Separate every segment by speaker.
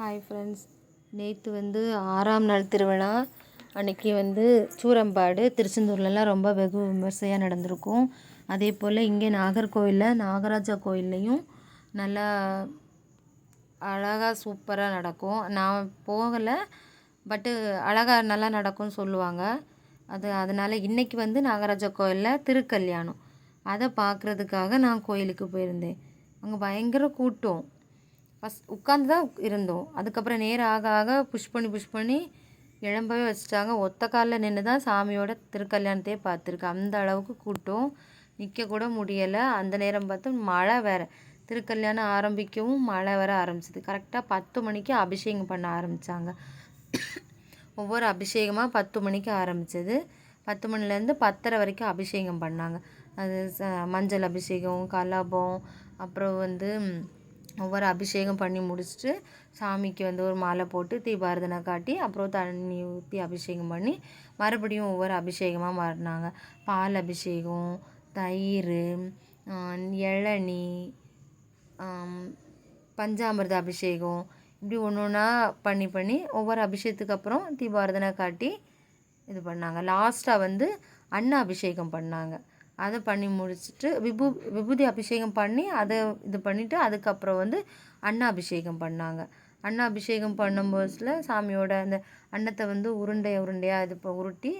Speaker 1: Hi friends, நேற்று வந்து 6ஆம் நாள் திருவிழா அன்றைக்கி வந்து சூரம்பாடு திருச்செந்தூர்லலாம் ரொம்ப வெகு விமர்சையாக நடந்திருக்கும். அதே போல் இங்கே நாகர்கோவிலில் நாகராஜா கோயில்லையும் நல்லா அழகாக சூப்பராக நடக்கும். நான் போகலை, பட்டு அழகாக நல்லா நடக்கும்னு சொல்லுவாங்க. அதனால் இன்றைக்கி வந்து நாகராஜா கோயிலில் திருக்கல்யாணம், அதை பார்க்குறதுக்காக நான் கோயிலுக்கு போயிருந்தேன். அங்கே பயங்கர கூட்டம். உட்காந்து தான் இருந்தோம். அதுக்கப்புறம் நேரம் ஆக ஆக புஷ் பண்ணி இழம்பவே வச்சுட்டாங்க. ஒத்த காலில் நின்று தான் சாமியோட திருக்கல்யாணத்தையே பார்த்துருக்கேன். அந்த அளவுக்கு கூட்டம், நிற்க கூட முடியலை. அந்த நேரம் பார்த்து மழை வேறு. திருக்கல்யாணம் ஆரம்பிக்கவும் மழை வர ஆரம்பிச்சிது. கரெக்டாக 10 மணிக்கு அபிஷேகம் பண்ண ஆரம்பித்தாங்க. ஒவ்வொரு அபிஷேகமாக 10 மணிக்கு ஆரம்பித்தது. 10 மணிலேருந்து 10:30 வரைக்கும் அபிஷேகம் பண்ணாங்க. அது மஞ்சள் அபிஷேகம், கலபம், அப்புறம் வந்து ஒவ்வொரு அபிஷேகம் பண்ணி முடிச்சுட்டு சாமிக்கு வந்து ஒரு மாலை போட்டு தீபாரதனை காட்டி அப்புறம் தண்ணி ஊற்றி அபிஷேகம் பண்ணி மறுபடியும் ஒவ்வொரு அபிஷேகமாக மாறினாங்க. பால் அபிஷேகம், தயிர், இளநீ, பஞ்சாமிர்த அபிஷேகம், இப்படி ஒன்று ஒன்றா பண்ணி ஒவ்வொரு அபிஷேகத்துக்கு அப்புறம் தீபாரதனை காட்டி இது பண்ணாங்க. லாஸ்ட்டாக வந்து அபிஷேகம் பண்ணாங்க. அதை பண்ணி முடிச்சுட்டு விபூதி அபிஷேகம் பண்ணி அதை இது பண்ணிவிட்டு அதுக்கப்புறம் வந்து அபிஷேகம் பண்ணாங்க. அபிஷேகம் பண்ணும்போதுல சாமியோட அந்த அன்னத்தை வந்து உருண்டையாக இது உருட்டி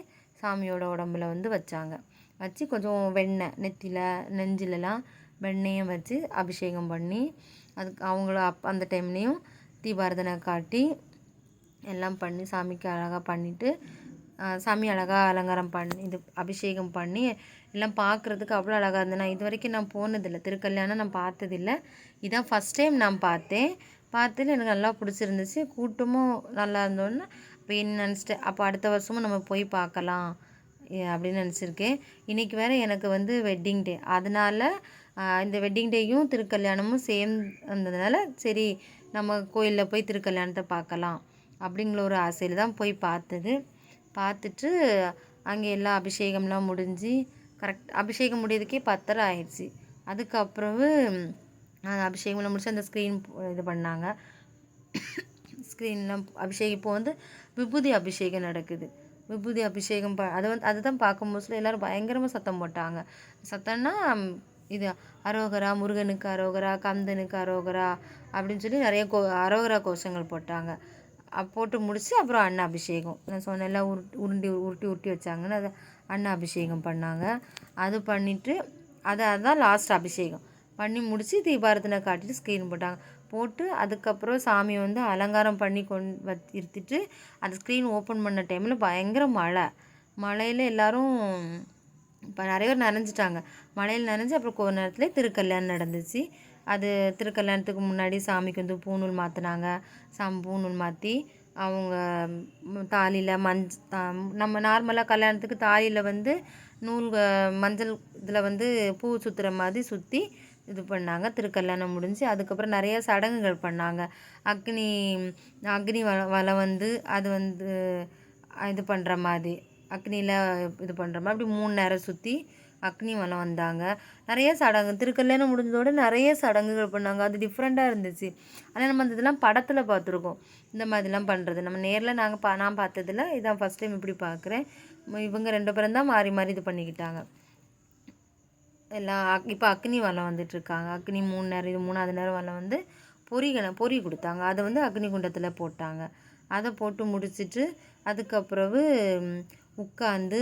Speaker 1: சாமியோட உடம்புல வந்து வச்சாங்க. வச்சு கொஞ்சம் வெண்ணெய் நெத்தியில் நெஞ்சிலலாம் வெண்ணெயை வச்சு அபிஷேகம் பண்ணி அதுக்கு அவங்கள அந்த டைம்லேயும் தீபாரதனை காட்டி எல்லாம் பண்ணி சாமிக்கு அழகாக பண்ணிவிட்டு சாமி அழகாக அலங்காரம் பண்ணி இது அபிஷேகம் பண்ணி எல்லாம் பார்க்குறதுக்கு அவ்வளோ அழகாக இருந்தது. நான் இது வரைக்கும் நான் போனதில்லை, திருக்கல்யாணம் நான் பார்த்ததில்லை. இதான் ஃபஸ்ட் டைம் நான் பார்த்துட்டு எனக்கு நல்லா பிடிச்சிருந்துச்சு. கூட்டமும் நல்லா இருந்தோன்னு இப்போ என்ன நினச்சிட்டேன், அப்போ அடுத்த வருஷமும் நம்ம போய் பார்க்கலாம் அப்படின்னு நினச்சிருக்கேன். இன்றைக்கி வேறு எனக்கு வந்து வெட்டிங் டே, அதனால் இந்த வெட்டிங் டேயும் திருக்கல்யாணமும் சேர்ந்ததுனால சரி நம்ம கோயிலில் போய் திருக்கல்யாணத்தை பார்க்கலாம் அப்படிங்கிற ஒரு ஆசையில் தான் போய் பார்த்துட்டு அங்கே எல்லா அபிஷேகம்லாம் முடிஞ்சு அபிஷேகம் முடியறதுக்கே 10:30 ஆயிடுச்சு. அதுக்கப்புறவு அபிஷேகம்லாம் முடிச்சு அந்த ஸ்க்ரீன் இது பண்ணாங்க. ஸ்க்ரீன்லாம் அபிஷேகம் இப்போ வந்து விபூதி அபிஷேகம் நடக்குது. விபூதி அபிஷேகம் அதுதான் பார்க்கும்போது எல்லோரும் பயங்கரமாக சத்தம் போட்டாங்க. சத்தம்னா இது அரோகரா, முருகனுக்கு அரோகரா, கந்தனுக்கு அரோகரா அப்படின்னு சொல்லி நிறைய அரோகரா கோஷங்கள் போட்டாங்க. போட்டு முடித்து அப்புறம் அபிஷேகம் நான் சொன்னெல்லாம் உருட்டி வச்சாங்கன்னு அதை அபிஷேகம் பண்ணாங்க. அது பண்ணிவிட்டு அதான் லாஸ்ட் அபிஷேகம் பண்ணி முடித்து தீபாரதனை காட்டிட்டு ஸ்க்ரீன் போட்டு அதுக்கப்புறம் சாமியை வந்து அலங்காரம் பண்ணி இருத்திட்டு அந்த ஸ்க்ரீன் ஓப்பன் பண்ண டைமில் பயங்கர மழையில் எல்லோரும் இப்போ நிறைய பேர் நனைஞ்சிட்டாங்க. மழையில் நனைஞ்சு அப்புறம் கொஞ்ச நேரத்தில் திருக்கல்யாணம் நடந்துச்சு. அது திருக்கல்யாணத்துக்கு முன்னாடி சாமிக்கு வந்து பூநூல் மாற்றினாங்க. பூநூல் மாற்றி அவங்க தாலியில் நம்ம நார்மலாக கல்யாணத்துக்கு தாலியில் வந்து மஞ்சள் இதில் வந்து பூ சுற்றுற மாதிரி சுற்றி இது பண்ணாங்க. திருக்கல்யாணம் முடிஞ்சு அதுக்கப்புறம் நிறைய சடங்குகள் பண்ணாங்க. அக்னி வலை வந்து அது வந்து இது பண்ணுற மாதிரி அக்னியில் இது பண்ணுற மாதிரி அப்படி 3 நேரம் சுற்றி அக்னி வலம் வந்தாங்க. நிறைய சடங்கு திருக்கல்யாணம் முடிஞ்சதோடு நிறைய சடங்குகள் பண்ணாங்க. அது டிஃப்ரெண்ட்டாக இருந்துச்சு. ஆனால் நம்ம அந்த இதெல்லாம் படத்தில் பார்த்துருக்கோம், இந்த மாதிரிலாம் பண்ணுறது. நம்ம நேரில் நான் பார்த்ததில்ல, இதான் ஃபஸ்ட் டைம் இப்படி பார்க்குறேன். இவங்க 2 பேரும் தான் மாறி இது பண்ணிக்கிட்டாங்க. எல்லாம் இப்போ அக்னி வலம் வந்துட்டுருக்காங்க. அக்னி 3 நேரம், இது 3ஆவது நேரம் வலம் வந்து பொரி கொடுத்தாங்க. அதை வந்து அக்னி குண்டத்தில் போட்டாங்க. அதை போட்டு முடிச்சுட்டு அதுக்கப்புறவு உட்காந்து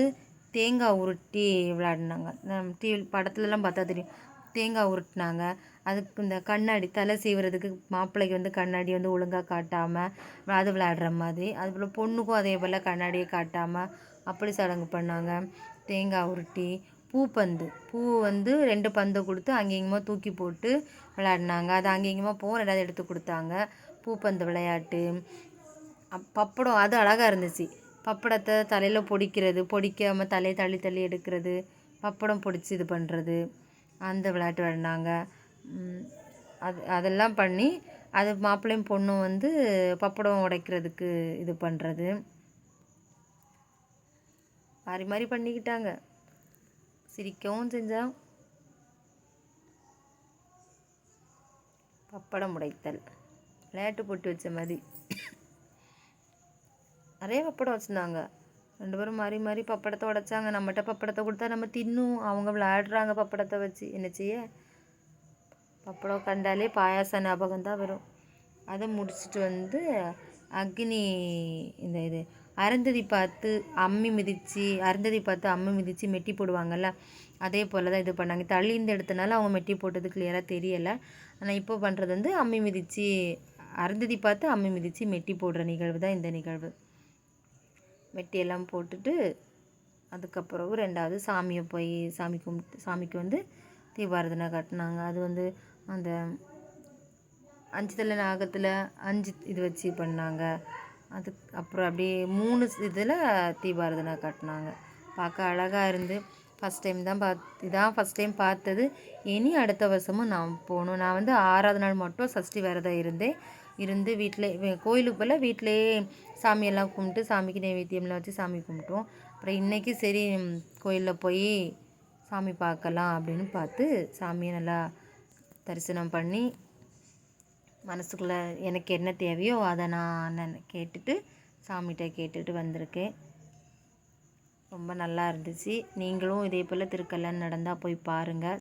Speaker 1: தேங்காய் உருட்டி விளையாடினாங்க. டிவி படத்துலலாம் பார்த்தா தெரியும், தேங்காய் உருட்டினாங்க. அதுக்கு இந்த கண்ணாடி தலை சீவுறதுக்கு மாப்பிள்ளைக்கு வந்து கண்ணாடி வந்து ஒழுங்காக காட்டாமல் அது விளையாடுற மாதிரி, அதுபோல் பொண்ணுக்கும் அதே போல் கண்ணாடியை காட்டாமல் அப்படி சடங்கு பண்ணாங்க. தேங்காய் உருட்டி பூ வந்து 2 பந்தை கொடுத்து அங்கேயுமா தூக்கி போட்டு விளையாடினாங்க. அது அங்கேயுமா ரெண்டாவது எடுத்து கொடுத்தாங்க. பூப்பந்து விளையாட்டு, பப்படம் அது அழகாக இருந்துச்சு. பப்படத்தை தலையில் பொடிக்காமல் தலையை தள்ளி எடுக்கிறது, பப்படம் பொடிச்சு இது பண்ணுறது, அந்த விளையாட்டு விளையாடினாங்க. அதெல்லாம் பண்ணி அது மாப்பிள்ளையும் பொண்ணும் வந்து பப்படம் உடைக்கிறதுக்கு இது பண்ணுறது மாறி பண்ணிக்கிட்டாங்க. சிரிக்கவும் செஞ்சால் பப்படம் உடைத்தல். விளையாட்டு போட்டு வச்ச மாதிரி நிறைய பப்படம் வச்சுருந்தாங்க. 2 பேரும் மாறி மாறி பப்படத்தை உடைச்சாங்க. நம்மகிட்ட பப்படத்தை கொடுத்தா நம்ம தின்னும், அவங்க விளையாடுறாங்க பப்படத்தை வச்சு. என்ன செய்ய, பப்படம் கண்டாலே பாயாசம் ஞாபகம் தான் வரும். அதை முடிச்சுட்டு வந்து அக்னி இது அருந்ததி பார்த்து அம்மி மிதித்து மெட்டி போடுவாங்கள்ல, அதே போல் தான் இது பண்ணாங்க. தள்ளிந்து எடுத்தனால அவங்க மெட்டி போட்டது கிளியராக தெரியலை. ஆனால் இப்போ பண்ணுறது வந்து அருந்ததி பார்த்து அம்மி மிதித்து மெட்டி போடுற நிகழ்வு தான் இந்த நிகழ்வு. மெட்டியெல்லாம் போட்டுட்டு அதுக்கப்புறம் 2வது சாமியை போய் சாமிக்கு வந்து தீபாராதனை காட்டினாங்க. அது வந்து அந்த 5 தலை நாகத்தில் 5 இது வச்சு பண்ணாங்க. அப்புறம் அப்படியே 3 இதில் தீபாராதனை காட்டினாங்க. பார்க்க அழகாக இருந்து இதான் ஃபஸ்ட் டைம் பார்த்தது. இனி அடுத்த வருஷமும் நான் போகணும். நான் வந்து 6வது நாள் மட்டும் சஷ்டி விரதம் இருந்து வீட்டில் கோயிலுக்கு போல் வீட்டிலையே சாமியெல்லாம் கும்பிட்டு சாமிக்கு நைவேத்தியம்லாம் வச்சு சாமி கும்பிட்டோம். அப்புறம் இன்றைக்கி சரி கோயிலில் போய் சாமி பார்க்கலாம் அப்படின்னு பார்த்து சாமியை நல்லா தரிசனம் பண்ணி மனசுக்குள்ளே எனக்கு என்ன தேவையோ அதை நான் கேட்டுட்டு சாமிகிட்ட கேட்டுட்டு வந்திருக்கேன். ரொம்ப நல்லா இருந்துச்சு. நீங்களும் இதே போல் திருக்கல்யாணம் நடந்தால் போய் பாருங்கள்.